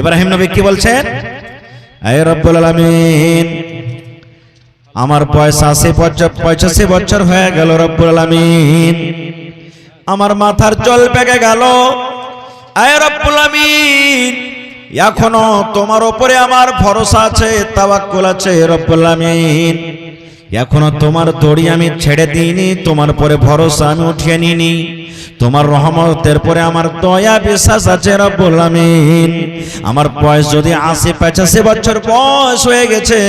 ইব্রাহিম নবী কি বলছেন? হে রব্বুল আলামিন, আমার বয়স 85 বছর হয়ে গেল রব্বুল আলামিন, আমার মাথার চুল পেকে গেল। হে রব্বুল আলামিন, এখনো তোমার উপরে আমার ভরসা আছে, তাওয়াক্কুল আছে রব্বুল আলামিন। এখনো তোমার দড়ি আমি ছেড়ে দিইনি, তোমার পরে ভরসা আমি উঠিয়ে নিইনি। তোমার রহমতের পরে আমার দয়া বিশ্বাস আছে রব্বুল আলামিন। আমার বয়স যদি 85 বছর বয়স হয়ে গেছে,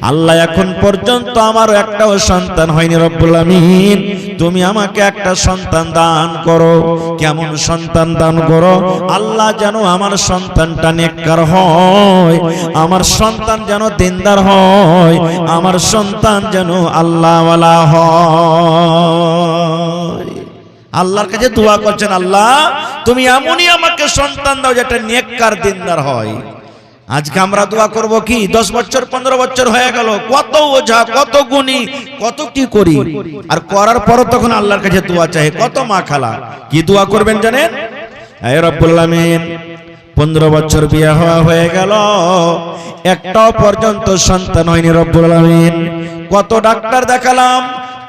আল্লাহ এখন পর্যন্ত আমার একটাও সন্তান হয়নি রব্বুল আলামিন। তুমি আমাকে একটা সন্তান দান করো। কেমন সন্তান দান করো? আল্লাহ যেন আমার সন্তানটা নেককার হয়, আমার সন্তান যেন দিনদার হয়, আমার সন্তান যেন আল্লাহওয়ালা হয়। আল্লাহর কাছে দোয়া করছেন, আল্লাহ তুমি এমনই আমাকে সন্তান দাও যেটা নেককার দিনদার হয়। আজকে আমরা দোয়া করব কি 10 বছর 15 বছর হয়ে গেল, কত ওঝা কত গুণী কত কি করি, আর করার পরও তখন আল্লাহর কাছে দোয়া চাই। কত মা খালা কি দোয়া করবেন জানেন? হে রব্বুল আলামিন, 15 বছর বিয়ে হয়ে গেল, একটাও পর্যন্ত সন্তান হয়নি রব্বুল আলামিন। কত ডাক্তার দেখালাম,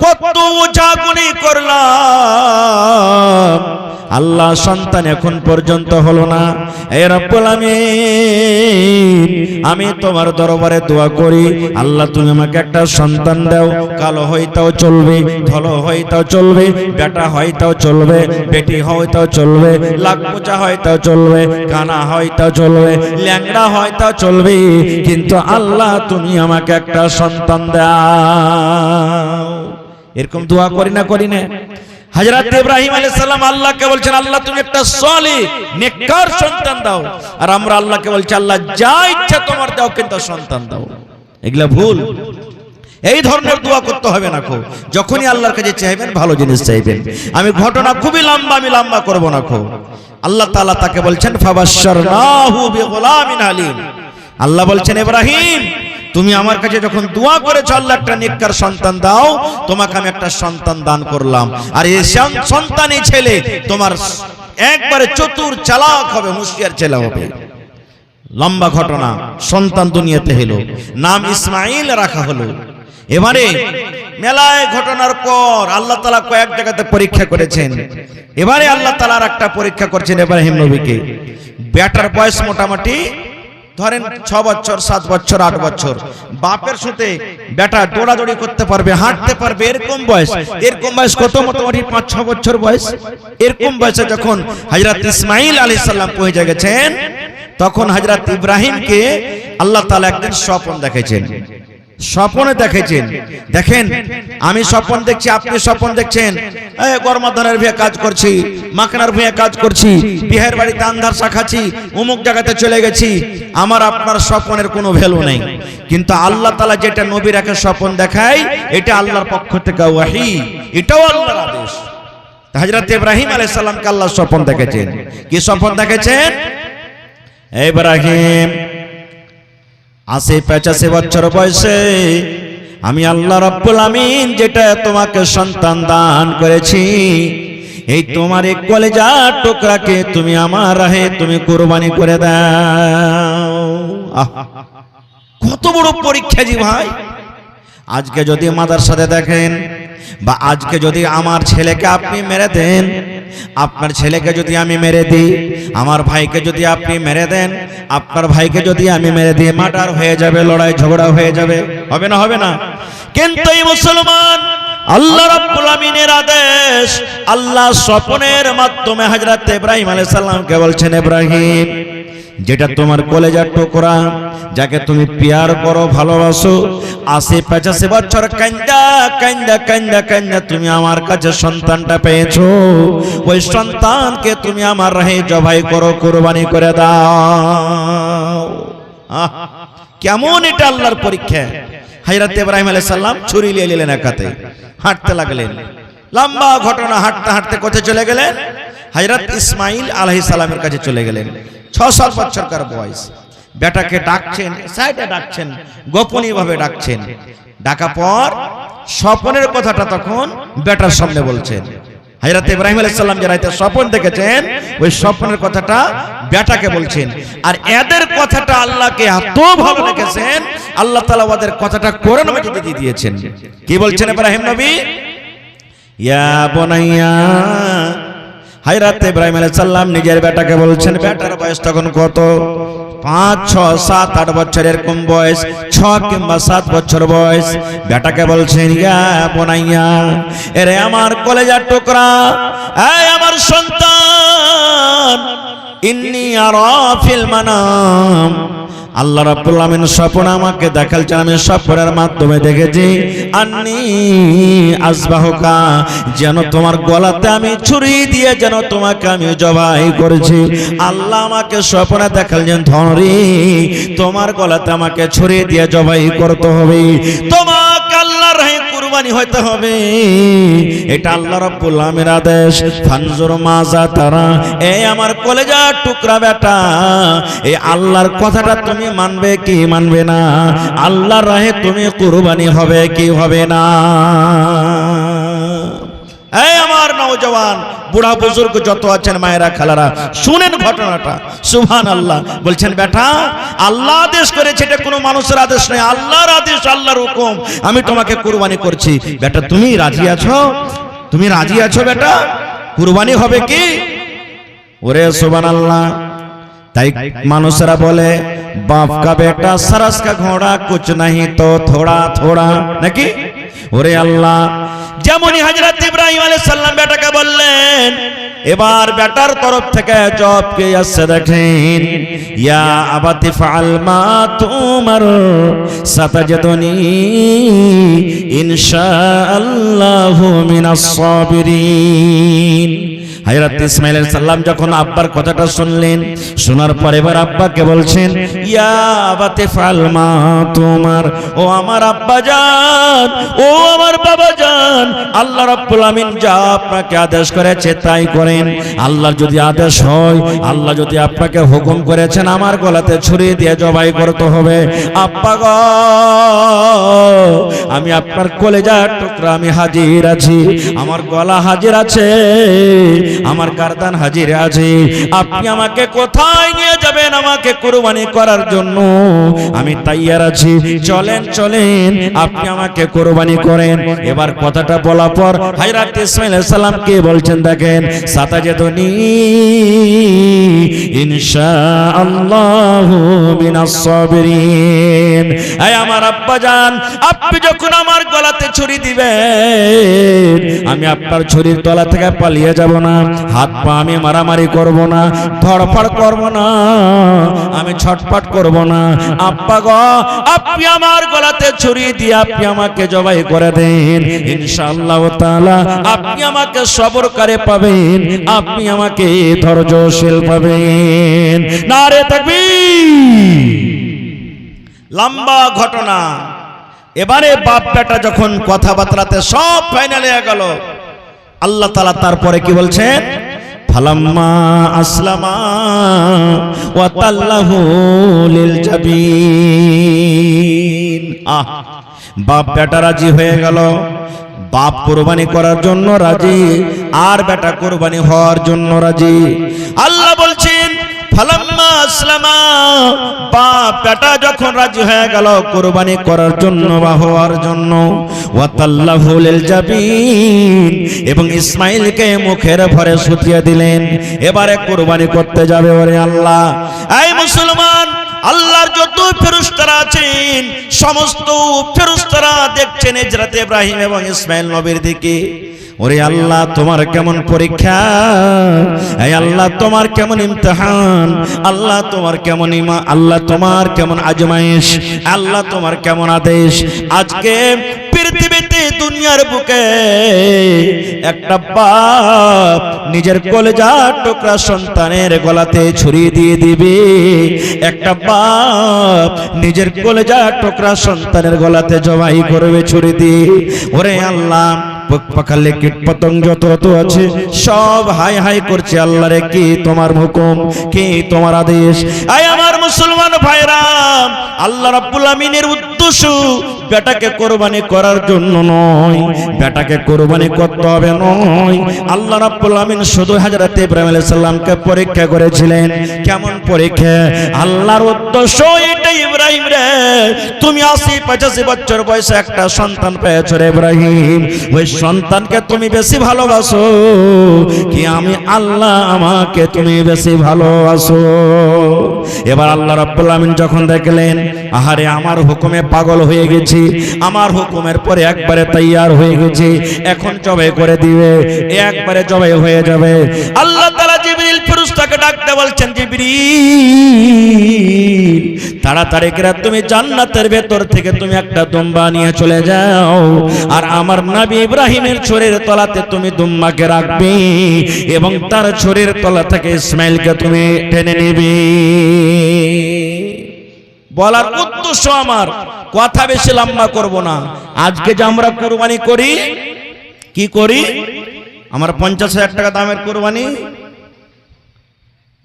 কত ওঝা গুণী করলাম, আল্লাহ সন্তান এখন পর্যন্ত হলো না। হে রব্বুল আলামিন, আমি তোমার দরবারে দোয়া করি, আল্লাহ তুমি আমাকে একটা সন্তান দাও। কালো হইতাও চলবে, ধলো হইতাও চলবে, বেটা হইতাও চলবে, বেটি হইতাও চলবে, লাখপোচা হইতাও চলবে, কানা হইতাও চলবে, ল্যাংড়া হইতাও চলবে, কিন্তু আল্লাহ তুমি আমাকে একটা সন্তান দাও। এরকম দোয়া করি না? হযরত ইব্রাহিম আলাইহিস সালাম আল্লাহকে বলছেন, আল্লাহ তুমি একটা সলিহ নেককার সন্তান দাও। আর আমরা আল্লাহকে বলছি, আল্লাহ যা ইচ্ছা তোমার দাও, কিন্তু সন্তান দাও। এগুলা ভুল। এই ধরনের দোয়া করতে হবে না। যখনই আল্লাহর কাছে চাইবেন, ভালো জিনিস চাইবেন। আমি ঘটনা খুবই লম্বা, আমি লম্বা করব না। আল্লাহ তাআলা তাকে বলছেন, ফাবাশশারনাহু বিগুলামিন আলীম। আল্লাহ বলছেন, ইব্রাহিম তুমি আমার কাছে যখন দোয়া করেছো, আল্লাহ একটা নেককার সন্তান দাও, তোমাকে আমি একটা সন্তান দান করলাম। আর এই সন্তানই ছেলে তোমার একবারে চতুর চালাক হবে, হুঁশিয়ার ছেলে হবে। লম্বা ঘটনা, সন্তান দুনিয়াতে হলো, নাম ইসমাইল রাখা হলো। এবারে মেলায় ঘটনার পর আল্লাহ তাআলা কয়েক জায়গাতে পরীক্ষা করেছেন। এবারে আল্লাহ তাআলা আর একটা পরীক্ষা করছেন ইব্রাহিম নবীকে। বেটার বয়স মোটামুটি ধরেন 6 বছর 7 বছর 8 বছর, বাপের সাথে বেটা দৌড়াদৌড়ি করতে পারবে, হাঁটতে পারবে, এরকম বয়স। এরকম বয়স কত? মোটামুটি 5-6 বছর বয়স। এরকম বয়সে যখন হযরত ইসমাইল আলাইহিস সালাম পৌঁছে গেছেন, তখন হযরত ইব্রাহিমকে আল্লাহ তাআলা একদিন স্বপ্ন দেখাইছেন। স্বপ্নে দেখেছেন, দেখেন আমি স্বপ্ন দেখছি, আপনি স্বপ্ন দেখছেন, গরমাধানের ভূঁয়ে কাজ করছি, মাখনার ভূঁয়ে কাজ করছি, বিহার বাড়িতে আন্ধার শাখাচ্ছি, অমুক জায়গাতে চলে গেছি। আমার আপনার স্বপ্নের কোনো ভ্যালু নেই, কিন্তু আল্লাহ তাআলা যেটা নবীর একে স্বপ্ন দেখায়, এটা আল্লাহর পক্ষ থেকে ওয়াহী, এটাও আল্লাহর আদেশ। হযরত ইব্রাহিম আলাইহিস সালামকে আল্লাহ স্বপ্ন দেখেছেন। কি স্বপ্ন দেখেছেন? ইব্রাহিম 85 বছর বয়সে আমি আল্লাহ রাব্বুল আমিন যেটা তোমাকে সন্তান দান করেছি, এই তোমার এক কলেজার টুকরাকে তুমি আমার রাহে তুমি কুরবানি করে দাও। কত বড় পরীক্ষা জি ভাই। আজকে যদি মাদ্রাসাতে দেখেন, বা আজকে যদি আমার ছেলেকে আপনি মেরে দেন, আপনার ছেলেকে যদি আমি মেরে দিই, আমার ভাইকে যদি আপনি মেরে দেন, আপনার ভাইকে যদি আমি মেরে দিই, মার্ডার হয়ে যাবে, লড়াই ঝগড়া হয়ে যাবে, হবে না? হবে না? কিন্তু এই মুসলমান, আল্লাহ রাব্বুল আমিনের আদেশ, আল্লাহ স্বপ্নের মাধ্যমে হযরত ইব্রাহিম আলাইহিস সালামকে বলছেন, ইব্রাহিম যেটা তোমার কলেজার টুকরা, যাকে তুমি প্যার করো, ভালোবাসো, 85 বছর কান্দা কান্দা কান্দা কান্দা তুমি আমার কাছে সন্তানটা পেয়েছো, ওই সন্তানকে তুমি আমার রাহে জবাই করো, কুরবানি করে দাও। কেমন এটা আল্লাহর পরীক্ষা। হযরত ইব্রাহিম আলাইহিস সালাম ছুরি নিয়ে নিলেন, একাতে হাঁটতে লাগলেন। লম্বা ঘটনা, হাঁটতে হাঁটতে কোথায় চলে গেলেন? হযরত ইসমাইল আলাইহিস সালামের কাছে চলে গেলেন। 6 বছরকার বয়স। বেটাকে ডাকছেন, সাইডে ডাকছেন, গোপনীয় ভাবে ডাকছেন। ডাকা পর স্বপ্নের কথাটা তখন বেটার সামনে বলছেন। হযরত ইব্রাহিম আলাইহিস সালাম যে রাতে স্বপ্ন দেখেছেন ওই স্বপ্নের কথাটা বেটাকে বলছেন। আর এদের কথাটা আল্লাহকে এত ভালো লেগেছেন, আল্লাহ তাআলা ওদের কথাটা কোরআন মাজিদে দিয়ে দিয়েছেন। কি বলছেন ইব্রাহিম নবী? ইয়া বুনাইয়া, হযরত ইব্রাহিম আলাইহিস সালাম নিজের বেটাকে বলছেন, বেটার বয়স তখন কত? 5, 6, 7, 8 বছর এরকম বয়স, 6 কিংবা 7 বছর বয়স। বেটাকে বলছেন, ইয়া বুনাইয়া, এরে আমার কলেজার টুকরা, এই আমার সন্তান, ইন্নী আরা ফিল মানাম, আল্লাহ রাব্বুল আমিন স্বপ্ন আমাকে দেখালছেন, আমি স্বপ্নের মাধ্যমে দেখেছি, আন্নী আযবাহুকা, যেন তোমার গলাতে আমি ছুরি দিয়ে যেন তোমাকে আমি জবাই করেছি। আল্লাহ আমাকে স্বপ্নে দেখালছেন, ধনরি তোমার গলাতে আমাকে ছুরি দিয়ে জবাই করতে হবে, তোমাকে আল্লাহর রাহে কুরবানি হইতে হবে, এটা আল্লাহ রাব্বুল আমিনের আদেশ। ফানজুর মাজা তারা, এই আমার কলেজার টুকরা বেটা, এই আল্লাহর কথাটা তুমি মানবে কি মানবে না? আল্লাহর রাহে তুমি কুরবানি হবে কি হবে না? এই আমার নওজওয়ান বুড়া বুজুর্গ যত আছেন, মায়েরা খালারা, শুনেন ঘটনাটা। সুবহানাল্লাহ। বলছেন, বেটা আল্লাহ আদেশ করেছে, এটা কোনো মানুষের আদেশ নয়, আল্লাহর আদেশ, আল্লাহর হুকুম, আমি তোমাকে কুরবানি করছি। বেটা তুমি রাজি আছো? তুমি রাজি আছো বেটা? কুরবানি হবে কি? ওরে সুবহানাল্লাহ। তাই মানুষরা বলে, বাপ কা বেটা सरस का घोड़ा कुछ नहीं तो थोड़ा थोड़ा, নাকি? ওরে আল্লাহ, যেমনই হযরত ইব্রাহিম আলাইহিস সালাম বেটাকে বললেন, এবার বেটার তরফ থেকে জবাব কে আসছে দেখেন, ইয়া আবাতি ফাআল মা তুমার সাতাজদুনি ইনশাআল্লাহু মিনাস সাবিরিন। হযরত ইসমাঈল আলাইহিস সালাম যখন আব্বার কথাটা শুনলেন, শোনার পরে এবার আব্বাকে বলছেন, ইয়া আবাতি ফাআল মা তুমার, ও আমার আব্বা জান, ও আমার বাবা জান, আল্লাহ রাব্বুল আমিন যা আপনাকে আদেশ করেছে তাই করেন। আল্লাহর যদি আদেশ হয়, আল্লাহ যদি আপনাকে হুকুম করেছেন আমার গলাতে ছুরি দিয়ে জবাই করতে হবে, আব্বা গো আমি আপনার কলেজার টুকরা, আমি হাজির আছি, আমার গলা হাজির আছে, আমার গারদান হাজির আছে, আপনি আমাকে কোথায় নিয়ে যাবেন আমাকে কুরবানি করার জন্য, আমি তৈয়ার আছি, চলেন চলেন আপনি আমাকে কুরবানি করেন। এবার কথাটা বলার পর হযরত ইসমাঈল আলাইহিস সালাম কে বলছেন দেখেন, সাতাজদুনি ইনশাআল্লাহু মিনাস সাবিরিন। এই আমার আব্বা জান, আপনি যখন আমার গলাতে ছুরি দিবেন, আমি আপনার ছুরির তলা থেকে পালিয়ে যাব না, হাত পা আমি মারামারি করব না, ধড়ফড় করব না, আমি ছটফট করব না, আব্বা গো আপনি আমার গলাতে ছুরি দিয়ে আপনি আমাকে জবাই করে দেন, ইনশাআল্লাহ তাআলা আপনি আমাকে সবরকারে পাবেন, আপনি আমাকে ধৈর্যশীল পাবেন। নারে তাকবীর। লম্বা ঘটনা। এবারে বাপ বেটা যখন কথাবার্তাতে সব ফাইনাল হয়ে গেল, আল্লাহ তাআলা তারপরে কি বলছেন, ফালাম্মা আসলামা ওয়া তাল্লাহু লিল জাবিন। বাপ বেটা রাজি হয়ে গেল, বাপ কুরবানি করার জন্য রাজি, আর বেটা কুরবানি হওয়ার জন্য রাজি। আল্লাহ বলছেন, ফালাম্মা আসলামা, বাপ বেটা যখন রাজি হয়ে গেল কুরবানি করার জন্য বা হওয়ার জন্য, ওয়া তাল্লাহু লিল জাবিন, এবং ইসমাঈলকে মুখের ভরে শুতিয়ে দিলেন, এবারে কুরবানি করতে যাবে। ওরে আল্লাহ, এই মুসলমান, আল্লাহর যত ফেরেশতারা আছেন সমস্ত ফেরেশতারা দেখছেন হযরত ইব্রাহিম এবং ইসমাঈল নবীর দিকে। ওরে আল্লাহ, তোমার কেমন পরীক্ষা, এই আল্লাহ তোমার কেমন ইমতিহান, আল্লাহ তোমার কেমন ইমান, আল্লাহ তোমার কেমন আজমাইশ, আল্লাহ তোমার কেমন আদেশ। আজকে পৃথিবীতে দুনিয়ার বুকে একটা বাপ নিজের কলেজার টুকরা সন্তানের গলাতে ছুরি দিয়ে দিবে, একটা বাপ নিজের কলেজার টুকরা সন্তানের গলাতে জবাই করবে ছুরি দিয়ে। ওরে আল্লাহ, পাখালে কীট পতঙ্গ যত আছে সব হাই হাই করছে, আল্লাহ রে কি তোমার হুকুম, কি তোমার আদেশ। আয় আমার মুসলমান ভাইরা, আল্লাহ রাব্বুল আমিনের উদ্দেশ্য বেটাকে কোরবানি করার জন্য নয়, বেটাকে কোরবানি করতে হবে নয়। আল্লাহ রাব্বুল আমিন শুধু হযরত ইব্রাহিম আলাইহিস সালামকে পরীক্ষা করেছিলেন। কেমন পরীক্ষা? আল্লাহর উদ্দেশ্য এটাই, ইব্রাহিম রে তুমি 80-85 বছর বয়সে একটা সন্তান পেয়েছো রে ইব্রাহিম, ওই সন্তানকে তুমি বেশি ভালোবাসো কি আমি আল্লাহ আমাকে তুমি বেশি ভালোবাসো? এবার আল্লাহ রাব্বুল আমিন যখন দেখলেন আহারে আমার হুকুমে পাগল হয়ে গেছি, আমার হুকুমের পরে একবারে তৈয়ার হয়ে গেছি, এখন জবাই করে দিবে, একবারে জবাই হয়ে যাবে। আল্লাহ তাআলা জিবরিল ফেরেশতাকে ডাকতে বলছেন, জিবরিল তাড়াতাড়ি করে তুমি জান্নাতের ভেতর থেকে তুমি একটা দুম্বা নিয়ে চলে যাও, আর আমার নবী ইব্রাহিমের ছুরির তলাতে তুমি দুম্বাকে রাখবে এবং তার ছুরির তলা থেকে ইসমাইলকে তুমি টেনে নেবে। বলার উদ্দেশ্য আমার, কথা বেশি লম্বা করব না। আজকে যে আমরা কুরবানি করি, কি করি? আমার 50,000 টাকা দামের কুরবানি,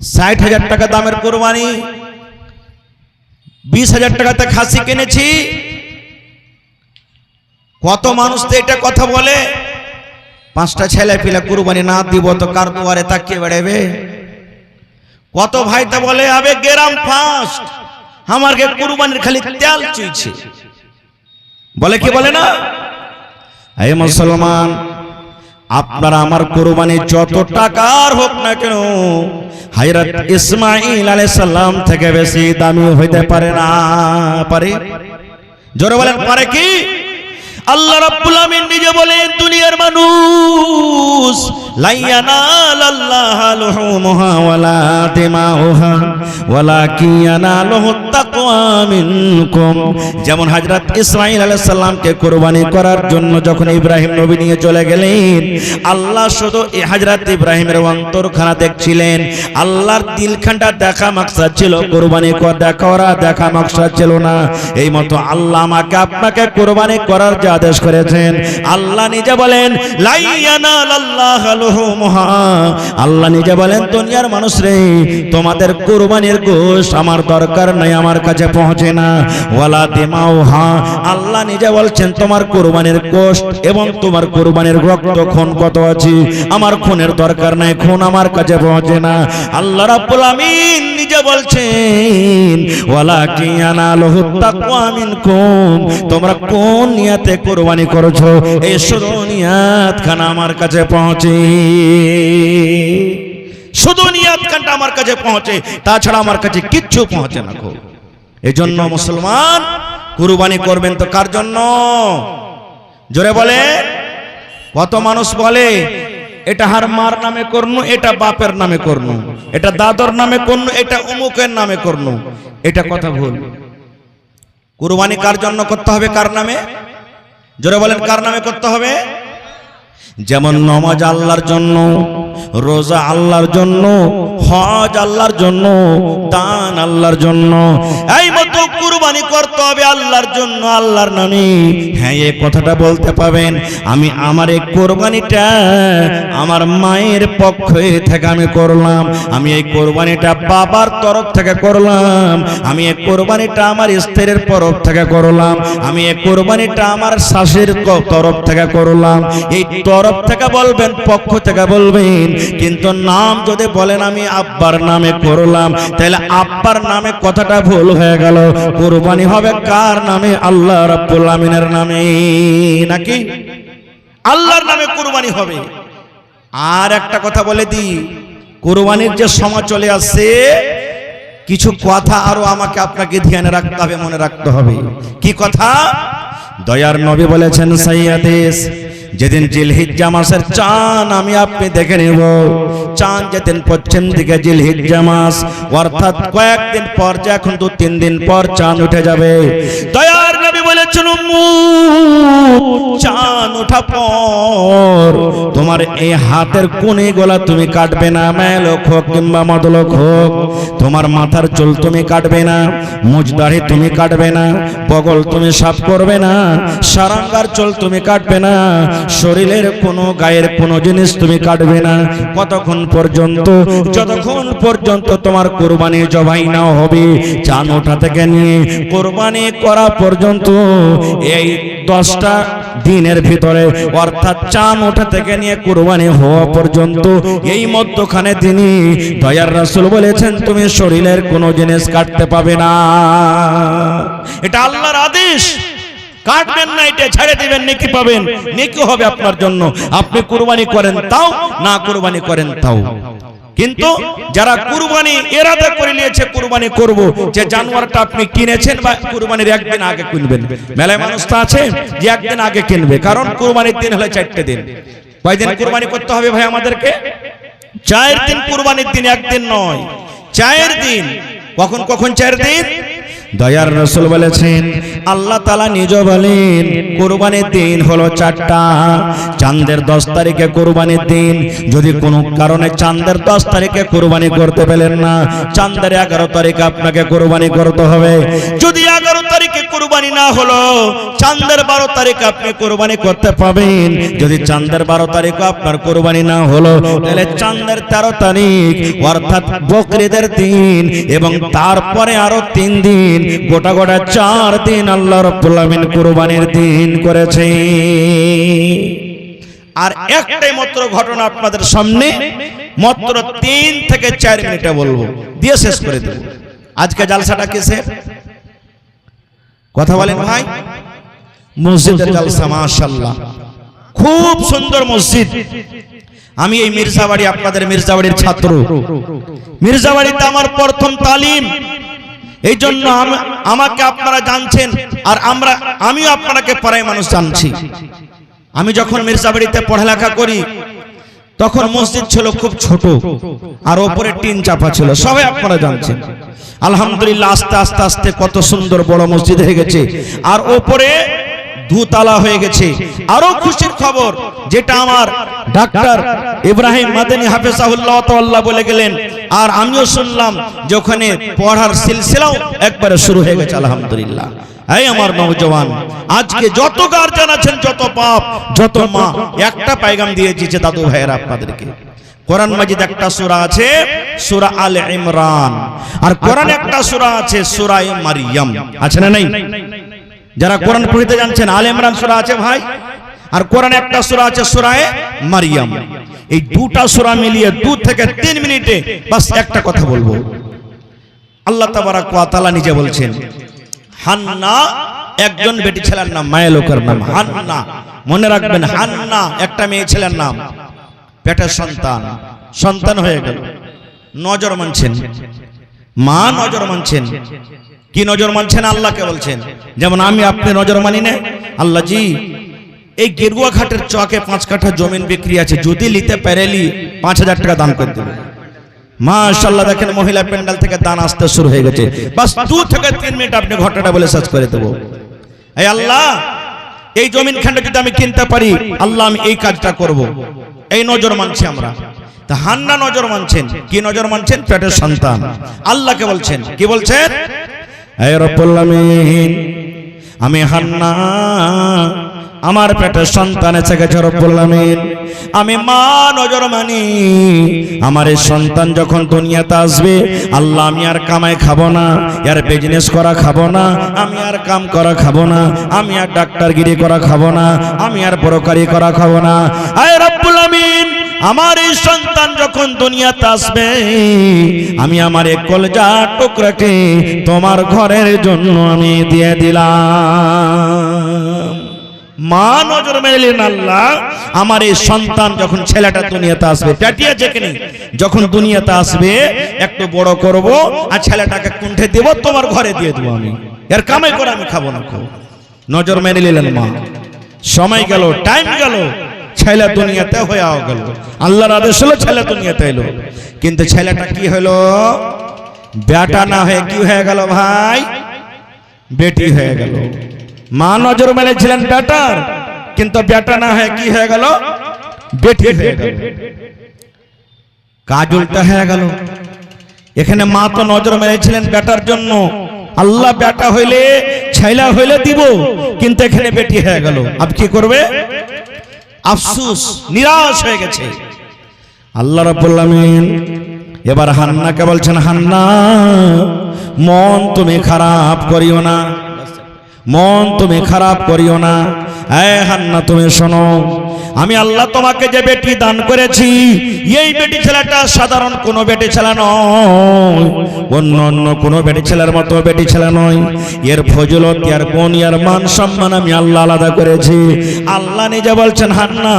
60,000 টাকা দামের কুরবানি, 20,000 টাকাতে খাসি কিনেছি। কত মানুষ তো এটা কথা বলে, 5টা ছেলে পিলে কুরবানি না দিব তো কার দুয়ারে তাকিয়ে বেড়াবে। কত ভাই তো বলে আবে গ্রাম ফার্স্ট, আমাকে কুরবানির খালি তেল চুইছে, বলে কি বলে না? এই মুসলমান, আপনারা আমার কুরবানি যত টাকার হোক না কেন, হযরত ইসমাঈল আলাইহিস সালাম থেকে বেশি দামি হইতে পারে না। পারে? জোরে বলেন পারে কি? আল্লাহ রাব্বুল আমিন নিজে বলেন, দুনিয়ার মানুষ লা ইয়ানালাল্লাহু লুহুমুহা ওয়ালা দিমাউহা ওয়ালাকিন ইয়ানালুহুত তাকওয়া মিনকুম। যেমন হযরত ইসমাঈল আলাইহিস সালামকে কুরবানি করার জন্য যখন ইব্রাহিম নবী নিয়ে চলে গেলেন, আল্লাহ শুধু হযরত ইব্রাহিমের অন্তরখানা দেখছিলেন, আল্লাহর দিলখানটা দেখা মাকসাদ ছিল, কুরবানি করা দেখা মাকসাদ ছিল না। এই মতো আল্লাহ আমাকে আপনাকে কুরবানি করার যে আদেশ করেছেন, আল্লাহ নিজে বলেন লা ইয়ানালাল্লাহু লুহুমুহা, আল্লাহ নিজে বলেন দুনিয়ার মানুষ রে তোমাদের কুরবানির গোশত আমার দরকার নাই, আমার কাছে পৌঁছে না। ওয়ালা দিমাউহা, আল্লাহ নিজে বলছেন তোমার কুরবানির গোশত এবং তোমার কুরবানির রক্ত খুন কত আছে, আমার খুনের দরকার নাই, খুন আমার কাছে পৌঁছে না। আল্লাহ রাব্বুল আমিন নিজে বলছেন ওয়ালাকিন ইয়ানালুহুত তাকওয়া মিনকুম, তোমরা কোন নিয়তে কুরবানি করেছো এই শুধু নিয়াত খানা আমার কাছে পৌঁছে, শুধু নিয়াত খানটা আমার কাছে পৌঁছে, তাছাড়া আমার কাছে কিচ্ছু পৌঁছে না। এজন্য মুসলমান কুরবানি করবেন তো কার জন্য? জোরে বলে। কত মানুষ বলে এটা হার মার নামে করনু, এটা বাপের নামে করনু, এটা দাদর নামে করনু, এটা অমুকের নামে করনু। এটা কথা ভুল। কুরবানি কার জন্য করতে হবে? কার নামে? জোরে বলেন কার নামে করতে হবে? যেমন নামাজ আল্লাহর জন্য, রোজা আল্লাহর জন্য, হজ আল্লাহর জন্য, দান আল্লাহর জন্য, এই মতো কুরবানি করতে হবে আল্লাহর জন্য, আল্লাহর নামে। হ্যাঁ, এই কথাটা বলতে পাবেন আমি আমার এই কুরবানিটা আমার মায়ের পক্ষ থেকে আমি করলাম, আমি এই কুরবানিটা বাবার তরফ থেকে করলাম, আমি এই কুরবানিটা আমার স্ত্রীর তরফ থেকে করলাম, আমি এই কুরবানিটা আমার শাশুড়ির তরফ থেকে করলাম। এই তরফ থেকে বলবেন, পক্ষ থেকে বলবেন, কিন্তু নাম যদি বলেন আমি আব্বার নামে করলাম, তাহলে আব্বার নামে কথাটা ভুল হয়ে গেল। কুরবানি হবে কার নামে? আল্লাহ রাব্বুল আমিনের নামে, নাকি আল্লাহর নামে কুরবানি হবে। আর একটা কথা বলে দিই, কুরবানির যে সময় চলে আসছে, কিছু কথা আরো আমাকে আপনাকে ধ্যানে রাখতে হবে, মনে রাখতে হবে। কি কথা? দয়ার নবী বলেছেন সাইয়াদেস, যেদিন জিলহিজ্জা মাসের চাঁদ আমি আপনি দেখে নেব, চাঁদ যেদিন পশ্চিম দিকে জিলহিজ্জা মাস, অর্থাৎ কয়েকদিন পর, যে এখন 2-3 দিন পর চাঁদ উঠে যাবে, দয়ার নবী বলেছেন উম্মত চাঁদ ওঠা পর তোমার এই হাতের কোণে গলা তুমি কাটবে না, মেলোক হোক কিংবা মদলোক হোক। তোমার মাথার চুল তুমি কাটবে না, মুজদারি তুমি কাটবে না, বগল তুমি সাফ করবে না, সারাঙ্গার চুল তুমি কাটবে না, শরীরের কোনো গায়ের কোনো জিনিস তুমি কাটবে না। কতক্ষণ পর্যন্ত? যতক্ষণ পর্যন্ত তোমার কুরবানি জবাই না হবে। চাঁদ ওঠা থেকে নিয়ে কুরবানি করা পর্যন্ত এই 10টা দিনের ভিতরে, অর্থাৎ চাঁদ ওঠা থেকে নিয়ে কুরবানি হওয়া পর্যন্ত এই মধ্যখানে তিনি দয়ার রাসূল বলেছেন তুমি শরীরের কোনো জিনিস কাটতে পাবে না। এটা আল্লাহর আদেশ। কাটবেন না, এটা ছেড়ে দিবেন, নেকি পাবেন, নেকি হবে আপনার জন্য। আপনি কুরবানি করেন তাও, না কুরবানি করেন তাও। কিন্তু যারা কুরবানি ইরাদা করে নিয়েছে কুরবানি করব, যে জানোয়ারটা আপনি কিনেছেন বা কুরবানির একদিন আগে কিনবেন, মেলায় মানুষ তো আছে যে একদিন আগে কিনবে, কারণ কুরবানির দিন হলে 4টে দিন। কয়দিন কুরবানি করতে হবে ভাই আমাদেরকে? 4 দিন কুরবানির দিন, একদিন নয়, 4 দিন। কখন কখন 4 দিন? দয়ার রাসূল বলেছেন, আল্লাহ তাআলা নিজে বলেন কুরবানির দিন হলো 4টা। চাঁদের 10 তারিখে কুরবানির দিন। যদি কোনো কারণে চাঁদের 10 তারিখে কুরবানি করতে পেলেন না, চাঁদের 11 তারিখে আপনাকে কুরবানি করতে হবে। যদি 11 তারিখে কুরবানি না হলো, চাঁদের 12 তারিখে আপনি কুরবানি করতে পাবেন। যদি চাঁদের 12 তারিখে আপনার কুরবানি না হলো, তাহলে চাঁদের 13 তারিখ অর্থাৎ বকরিদের দিন, এবং তারপরে আরো 3 দিন, গোটা গোটা 4 দিন আল্লাহ রাব্বুল আলামিন কুরবানির দিন করেছে। আর একটাই মাত্র ঘটনা আপনাদের সামনে, মাত্র 3 থেকে 4 মিনিটে বলবো, দিয়ে শেষ করে দেব। আজকে জালসাটা কিসের? কথা বলেন ভাই। মসজিদের জালসা, মাশাআল্লাহ, খুব সুন্দর মসজিদ। আমি এই মির্জাবাড়ি, আপনাদের মির্জাবাড়ির ছাত্র। মির্জাবাড়িতে আমার প্রথম তালিম, এই জন্য আমাকে আপনারা জানছেন, আর আমিও আপনাকে পাড়ায় মানুষ জানছি। আমি যখন মির্জাবাড়িতে পড়ালেখা করি তখন মসজিদ ছিল খুব ছোট, আর ওপরে টিন চাপা ছিল, সবাই আপনারা জানছেন। আলহামদুলিল্লাহ আস্তে আস্তে আস্তে কত সুন্দর বড় মসজিদ হয়ে গেছে, আর ওপরে 2 তালা হয়ে গেছে। আরো খুশির খবর, যেটা আমার ডাক্তার ইব্রাহিম মাদানী হাফেজাহুল্লাহ তাআলা বলে গেলেন, আর আমিও শুনলাম যে ওখানে পড়ার সিলসিলাও একবারে শুরু হয়ে গেছে। আলহামদুলিল্লাহ। এই আমার নওজওয়ান, আজকে যত গার্জিয়ান আছেন, যত বাপ, যত মা, একটা পয়গাম দিয়ে দিয়েছে দাদু ভাইয়েরা আপনাদেরকে। কোরআন মাজিদ একটা সূরা আছে, সূরা আলে ইমরান, আর কোরআন একটা সূরা আছে, সূরা মারইয়াম, আছে না নাই? যারা কোরআন পড়তে জানছেন, আলে ইমরান সূরা আছে ভাই, আর কোরআন একটা সূরা আছে, সূরা মারইয়াম। এই 2টা সূরা মিলিয়ে 2 থেকে 3 মিনিটে বাস একটা কথা বলবো। আল্লাহ তাবারাক ওয়া তাআলা নিজে বলছেন, হান্না একজন বেটি ছেলের নাম, মায়ের লোকের নাম হান্না, মনে রাখবেন, হান্না একটা মেয়ে ছেলের নাম, পেটের সন্তান হয়ে গেল। নজর মানছেন, মা নজর মানছেন। কি নজর মানছেন? আল্লাহকে বলছেন। যেমন আমি আপনি নজর মানি না, আল্লাহ জি এই গেরুয়া ঘাটের চকে 5 কাঠা জমিন বিক্রি আছে, যদি নিতে পারেলি 5000 টাকা দান করে দেব। মাশাআল্লাহ, দেখেন মহিলা প্যান্ডেল থেকে দান আসতে শুরু হয়ে গেছে। বাস 2 থেকে 3 মিনিট আপনি ঘটনাটা বলে শেষ করে দেব। এই আল্লাহ, এই জমিন খণ্ড যদি আমি কিনতে পারি, আল্লাহ আমি এই কাজটা করব। এই নজর মানছি আমরা। তা হান্না নজর মানছেন, কি নজর মানছেন? পেটের সন্তান। আল্লাহকে বলছেন, কি বলছেন? হে রব্বুল আমিন, আমি হান্না আমার পেটের সন্তান এসে গেছে রব্বুল আমিন, আমি মা নজর মানি। আমার এই সন্তান যখন দুনিয়াতে আসবে, আল্লাহ আমি আর কামাই খাবো না, আর বিজনেস করা খাবো না, আমি আর কাম করা খাবো না, আমি আর ডাক্তারগিরি করা খাবো না, আমি আর ব্রোকারি করা খাবো না। হে রব্বুল আমিন, আমার এই সন্তান যখন দুনিয়াতে আসবে, আমি আমার এই কলজা টুকরাকে তোমার ঘরের জন্য আমি দিয়ে দিলাম। মা নজর মেলেন, আল্লাহ আমার এই সন্তান যখন ছেলেটা দুনিয়াতে আসবে, পেটিয়া যেখানে যখন দুনিয়াতে আসবে, একটু বড় করব, আর ছেলেটাকে কুণ্ঠে দেব, তোমার ঘরে দিয়ে দেবো, আমি এর কামাই করে আমি খাবো না। নজর মেনে নিলেন মা। সময় গেল, টাইম গেল, ছেলে দুনিয়াতে হয়ে গেল। আল্লাহর আদেশ হলো ছেলে দুনিয়াতে এলো, কিন্তু ছেলেটা কি হলো? বেটা না হয়ে কি হয়ে গেল ভাই? বেটি হয়ে গেল। মা নজর মেলেছিলেন বেটার, কিন্তু বেটা না হয়ে কি হয়ে গেল, বেটি হয়ে গেল। কাজ উল্টা হয়ে গেল। এখানে মা তো নজর মেলেছিলেন বেটার জন্য, আল্লাহ বেটা হইলে ছেলা হইলে দিব, কিন্তু এখানে বেটি হয়ে গেল। আব কি করবে? আফসোস, নিরাশ হয়ে গেছে। আল্লাহ রাব্বুল আলামিন এবার হান্নাকে বলছেন, হান্না মন তুমি খারাপ করিও না, মন তুমি খারাপ করিও না। এই হান্না তুমি শোনো, আমি আল্লাহ তোমাকে যে বেটি দান করেছি, এই বেটি ছেলেটা সাধারণ কোনো বেটি ছেলে নয়, অন্য অন্য কোনো বেটি ছেলের মতো বেটি ছেলে নয়। এর ফজিলত, এর গুণ, এর মান সম্মান আমি আল্লাহ আলাদা করেছি। আল্লাহ নিজে বলছেন, হান্না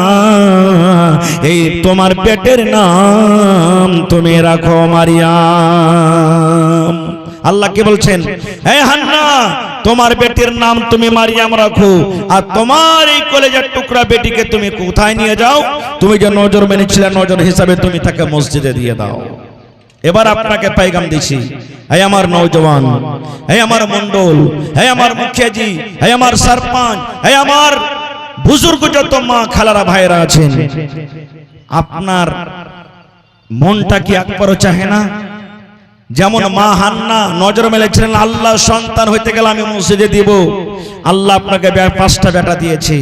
এই তোমার পেটের নাম তুমি রাখো মারিয়াম। আল্লাহ কি বলছেন? হে হান্না, তোমার বেটির নাম তুমি মারিয়াম রাখো, আর তোমার এই কলেজের টুকরা বেটিকে তুমি কোথায় নিয়ে যাও? তুমি যে নজর মেনেছিলে, নজর হিসাবে তুমি তাকে মসজিদে দিয়ে দাও। এবার আপনাকে পেগাম দিছি, হে আমার নওজওয়ান, হে আমার মন্ডল, হে আমার মুখিয়াজি, হে আমার সরপঞ্চ, হে আমার বুজুর্গ যত মা খালারা ভাইরা আছেন, আপনার মনটা কি একবারও চাহে না যেমন মা হান্না নজর মেলেছিলেন, আল্লাহ সন্তান হইতে গেলে আমি মসজিদে দিব, আল্লাহ আপনাকে 5টা বেটা দিয়েছে,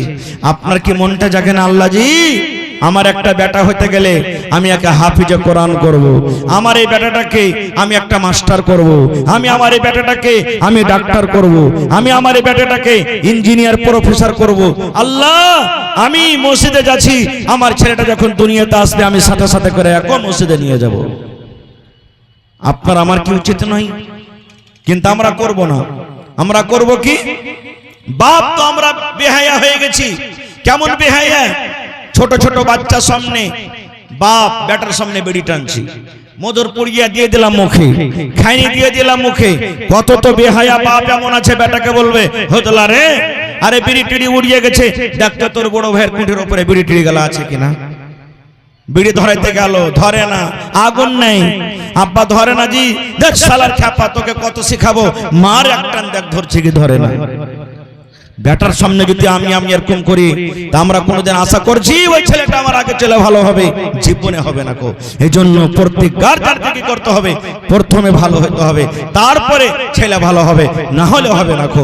আপনার কি মনটা জাগে না, আল্লাহ জি আমার একটা বেটা হইতে গেলে আমি একে হাফিজে কোরআন করব, আমার এই বেটাটাকে আমি একটা মাস্টার করব, আমি আমার এই বেটাটাকে আমি ডাক্তার করব, আমি আমার এই বেটাটাকে ইঞ্জিনিয়ার প্রফেসর করব। আল্লাহ আমি মসজিদে যাচ্ছি, আমার ছেলেটা যখন দুনিয়াতে আসবে আমি সাথে সাথে করে এক মসজিদে নিয়ে যাব। আপনার আমার কি উচিত নয়? কিন্তু আমরা করব না। আমরা করব কি? বাপ তো আমরা বেহায়া হয়ে গেছি। কেমন বেহায়া? ছোট ছোট বাচ্চা সামনে বাপ বেটার সামনে বেড়ি টানছি, মধুর পুড়িয়া দিয়ে দিলাম মুখে, খাইনি দিয়ে দিলাম মুখে। কত তো বেহায়া বাপ এমন আছে, বেটাকে বলবে হতলা রে, আরে বিড়ি টিড়ি উড়িয়ে গেছে, দেখতে তোর বড় ভাইয়ের পিঠের উপরে বিড়ি টিড়ি গেলা আছে কিনা। বিড়ি ধরাইতে গেল, ধরে না, আগুন নেই, আব্বা ধরে না, জি দেখ শালার খ্যাপা তোকে কত শিখাবো, মার একটান দেখ ধরছে কি ধরে না। বেটার সামনে যদি আমি এরকম করি, তা আমরা কোনোদিন আশা করছি ওই ছেলেটা আমার আগে চলে ভালো হবে? জীবনে হবে না কো। এই জন্য প্রত্যেক গার্জিয়ানকে কি করতে হবে? প্রথমে ভালো হতে হবে, তারপরে ছেলে ভালো হবে, না হলে হবে না কো।